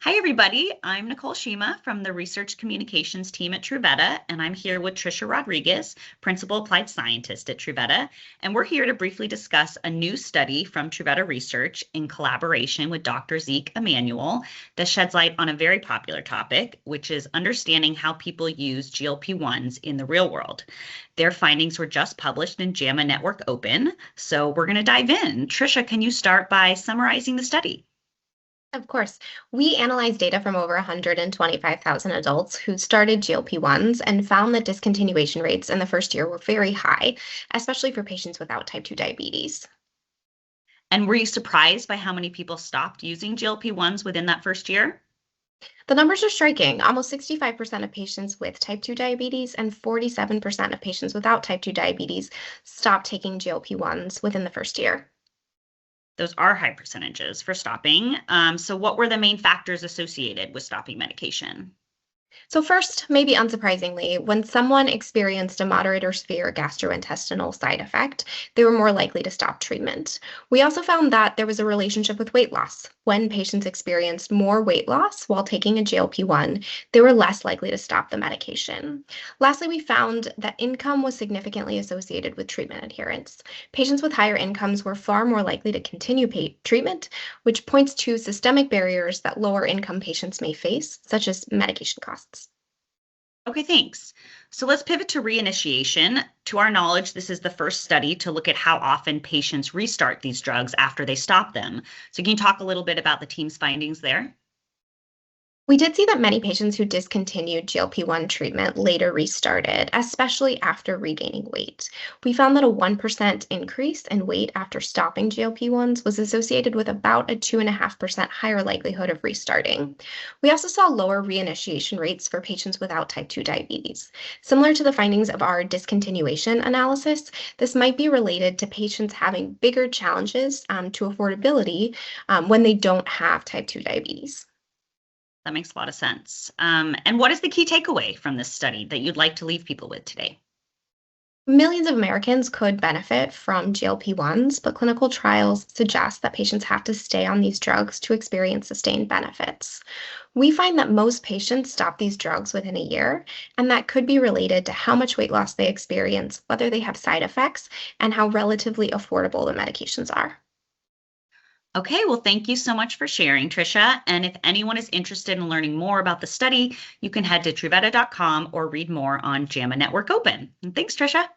Hi, everybody. I'm Nicole Shima from the Research Communications team at Truveta, and I'm here with Tricia Rodriguez, Principal Applied Scientist at Truveta. And we're here to briefly discuss a new study from Truveta Research in collaboration with Dr. Zeke Emanuel that sheds light on a very popular topic, which is understanding how people use GLP-1s in the real world. Their findings were just published in JAMA Network Open, so we're going to dive in. Tricia, can you start by summarizing the study? Of course. We analyzed data from over 125,000 adults who started GLP-1s and found that discontinuation rates in the first year were very high, especially for patients without type 2 diabetes. And were you surprised by how many people stopped using GLP-1s within that first year? The numbers are striking. Almost 65% of patients with type 2 diabetes and 47% of patients without type 2 diabetes stopped taking GLP-1s within the first year. Those are high percentages for stopping. So what were the main factors associated with stopping medication? So first, maybe unsurprisingly, when someone experienced a moderate or severe gastrointestinal side effect, they were more likely to stop treatment. We also found that there was a relationship with weight loss. When patients experienced more weight loss while taking a GLP-1, they were less likely to stop the medication. Lastly, we found that income was significantly associated with treatment adherence. Patients with higher incomes were far more likely to continue treatment, which points to systemic barriers that lower income patients may face, such as medication costs. Okay, thanks. So let's pivot to reinitiation. To our knowledge, this is the first study to look at how often patients restart these drugs after they stop them. So can you talk a little bit about the team's findings there? We did see that many patients who discontinued GLP-1 treatment later restarted, especially after regaining weight. We found that a 1% increase in weight after stopping GLP-1s was associated with about a 2.5% higher likelihood of restarting. We also saw lower reinitiation rates for patients without type 2 diabetes. Similar to the findings of our discontinuation analysis, this might be related to patients having bigger challenges to affordability when they don't have type 2 diabetes. That makes a lot of sense. And what is the key takeaway from this study that you'd like to leave people with today? Millions of Americans could benefit from GLP-1s, but clinical trials suggest that patients have to stay on these drugs to experience sustained benefits. We find that most patients stop these drugs within a year, and that could be related to how much weight loss they experience, whether they have side effects, and how relatively affordable the medications are. Okay, well, thank you so much for sharing, Tricia. And if anyone is interested in learning more about the study, you can head to truveta.com or read more on JAMA Network Open. And thanks, Tricia.